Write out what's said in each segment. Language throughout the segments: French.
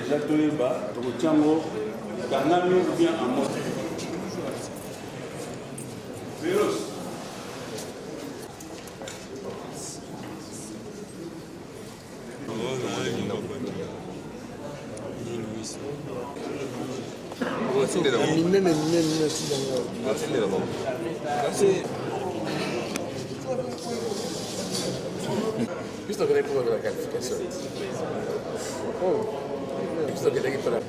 déjà toyeba tokotiango kangami ou bien en mode virus. Visto che lei può la qualificazione. Visto che lei può la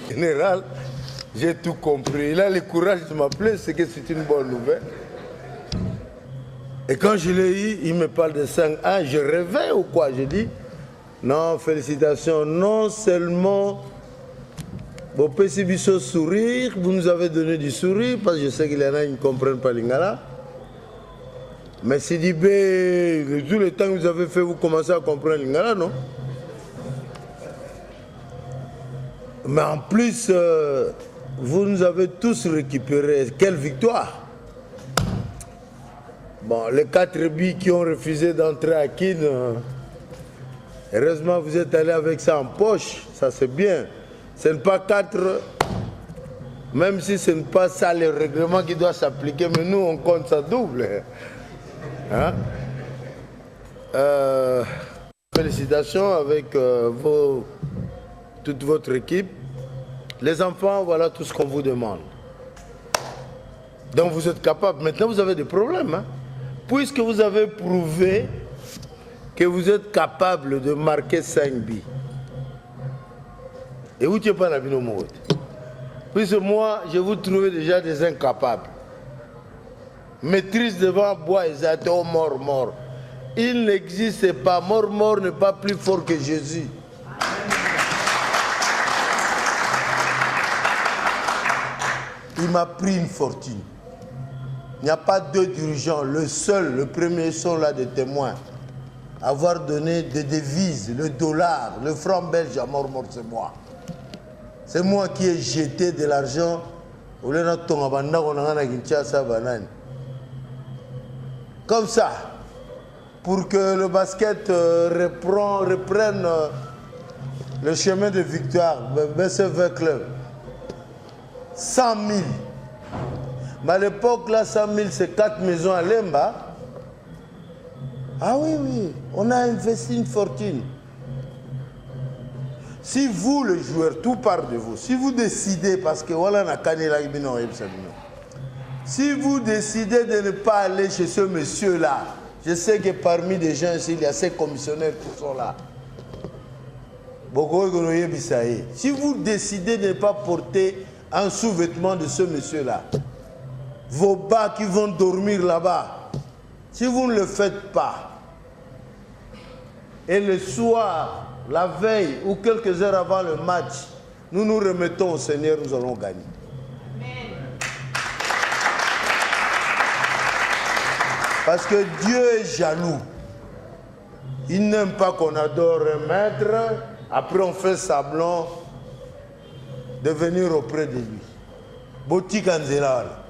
Général, j'ai tout compris. Il a le courage de m'appeler, c'est que c'est une bonne nouvelle. Et quand je l'ai eu, il me parle de 5 ans. Je rêvais ou quoi? Je dis, non, félicitations. Non seulement vos petits bisous sourire, vous nous avez donné du sourire, parce que je sais qu'il y en a qui ne comprennent pas l'ingala. Mais Sidibé, tout le temps que vous avez fait, vous commencez à comprendre l'ingala, non? Mais en plus, vous nous avez tous récupéré. Quelle victoire! Bon, les 4 billes qui ont refusé d'entrer à Kin, heureusement vous êtes allé avec ça en poche, ça c'est bien. Ce n'est pas 4, même si ce n'est pas ça le règlement qui doit s'appliquer, mais nous on compte ça double. Hein? Félicitations avec toute votre équipe. Les enfants, voilà tout ce qu'on vous demande. Donc vous êtes capables. Maintenant vous avez des problèmes. Hein? Puisque vous avez prouvé que vous êtes capable de marquer 5 billes. Et vous n'êtes pas la binomote. Puisque moi, je vous trouvais déjà des incapables. Maîtrise devant bois et zato mort. Il n'existe pas. Mort n'est pas plus fort que Jésus. Il m'a pris une fortune. Il n'y a pas 2 dirigeants. Le seul, le premier sont là des témoins. Avoir donné des devises, le dollar, le franc belge à mort, c'est moi. C'est moi qui ai jeté de l'argent. Comme ça, pour que le basket reprenne le chemin de victoire, BCV Club. 100 000. Mais à l'époque, là, 100 000, c'est 4 maisons à Lemba. Ah oui, on a investi une fortune. Si vous, le joueur, tout part de vous, si vous décidez, parce que voilà, si vous décidez de ne pas aller chez ce monsieur-là, je sais que parmi des gens ici, il y a ces commissionnaires qui sont là. Si vous décidez de ne pas porter un sous-vêtement de ce monsieur-là, vos bas qui vont dormir là-bas, si vous ne le faites pas, et le soir, la veille ou quelques heures avant le match, nous nous remettons au Seigneur, nous allons gagner. Parce que Dieu est jaloux. Il n'aime pas qu'on adore un maître, après on fait semblant de venir auprès de lui. Boti Kanzela,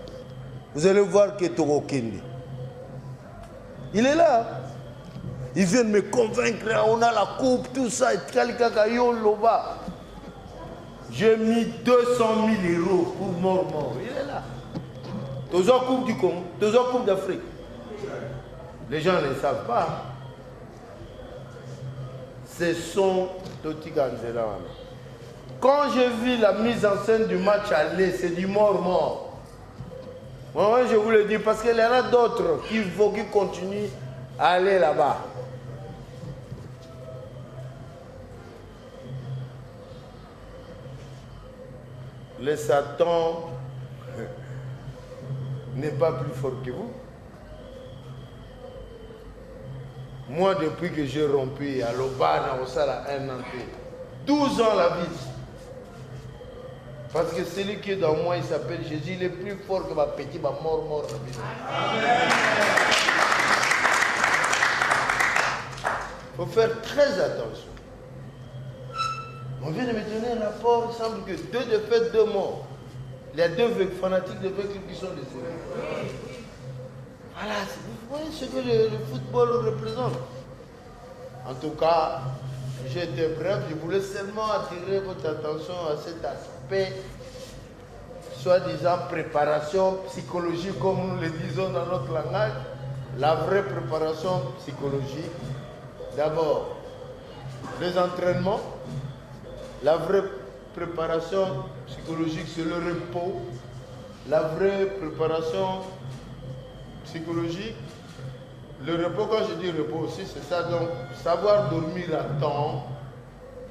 vous allez voir que Togo Kindi. Il est là. Il vient de me convaincre, on a la coupe, tout ça, et Loba. J'ai mis 200 000 euros pour mort. Il est là. Toujours coupe du Congo, toujours coupe d'Afrique. Les gens ne le savent pas. Ce sont Toti Kanzela. Quand j'ai vu la mise en scène du match aller, c'est du mort. Moi, je vous le dis parce qu'il y en a d'autres qui continuent à aller là-bas. Le Satan n'est pas plus fort que vous. Moi, depuis que j'ai rompu à l'Obana, au Sala, 1 an, 12 ans la vie. Parce que celui qui est dans moi, il s'appelle Jésus, il est plus fort que ma petite, ma mort, la vie. Il faut faire très attention. On vient de me donner un rapport, il semble que 2 défaites, 2 morts. Il y a 2 fanatiques de clubs qui sont décédés. Voilà, vous voyez ce que le football représente. En tout cas, j'ai été bref, je voulais seulement attirer votre attention à cet aspect, soi-disant préparation psychologique, comme nous le disons dans notre langage. La vraie préparation psychologique, d'abord, les entraînements. La vraie préparation psychologique, c'est le repos. La vraie préparation psychologique, le repos, quand je dis repos aussi, c'est ça. Donc, savoir dormir à temps,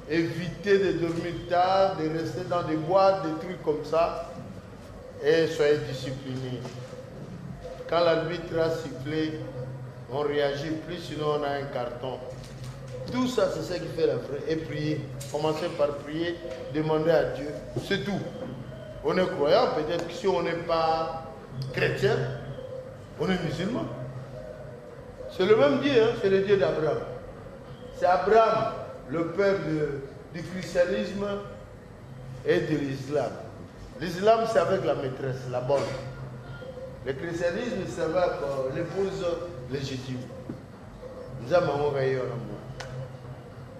éviter de dormir tard, de rester dans des boîtes, des trucs comme ça, et soyez disciplinés. Quand l'arbitre a sifflé, on réagit plus, sinon on a un carton. Tout ça, c'est ça qui fait la vraie. Et prier. Commencez par prier, demander à Dieu. C'est tout. On est croyant, peut-être que si on n'est pas chrétien, on est musulman. C'est le même Dieu, hein? C'est le Dieu d'Abraham. C'est Abraham, le père du christianisme et de l'islam. L'islam, c'est avec la maîtresse, la bonne. Le christianisme, c'est avec l'épouse légitime. Nous avons gagné en amour.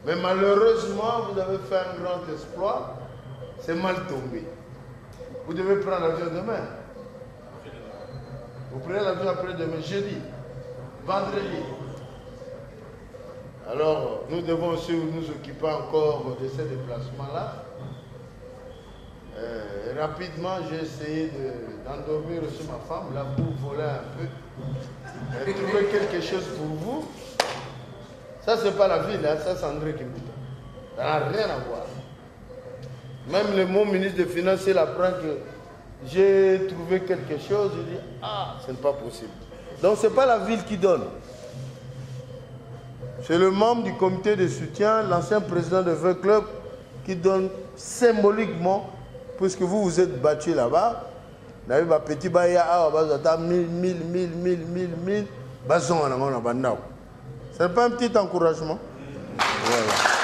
Mais malheureusement, vous avez fait un grand exploit, c'est mal tombé. Vous devez prendre l'avion demain. Vous prenez l'avion après-demain, jeudi, vendredi. Alors, nous devons aussi nous occuper encore de ces déplacements-là. Rapidement, j'ai essayé d'endormir aussi ma femme, là, pour voler un peu. Trouver quelque chose pour vous. Ça, c'est pas la ville, hein. Ça, c'est André qui me dit. Ça n'a rien à voir. Même mon ministre des Finances, il apprend que j'ai trouvé quelque chose, il dit, ah, ce n'est pas possible. Donc, ce n'est pas la ville qui donne. C'est le membre du comité de soutien, l'ancien président de V Club, qui donne symboliquement, puisque vous vous êtes battu là-bas, vous avez un petit baya, 1000, bazon, ce n'est pas un petit encouragement. Voilà.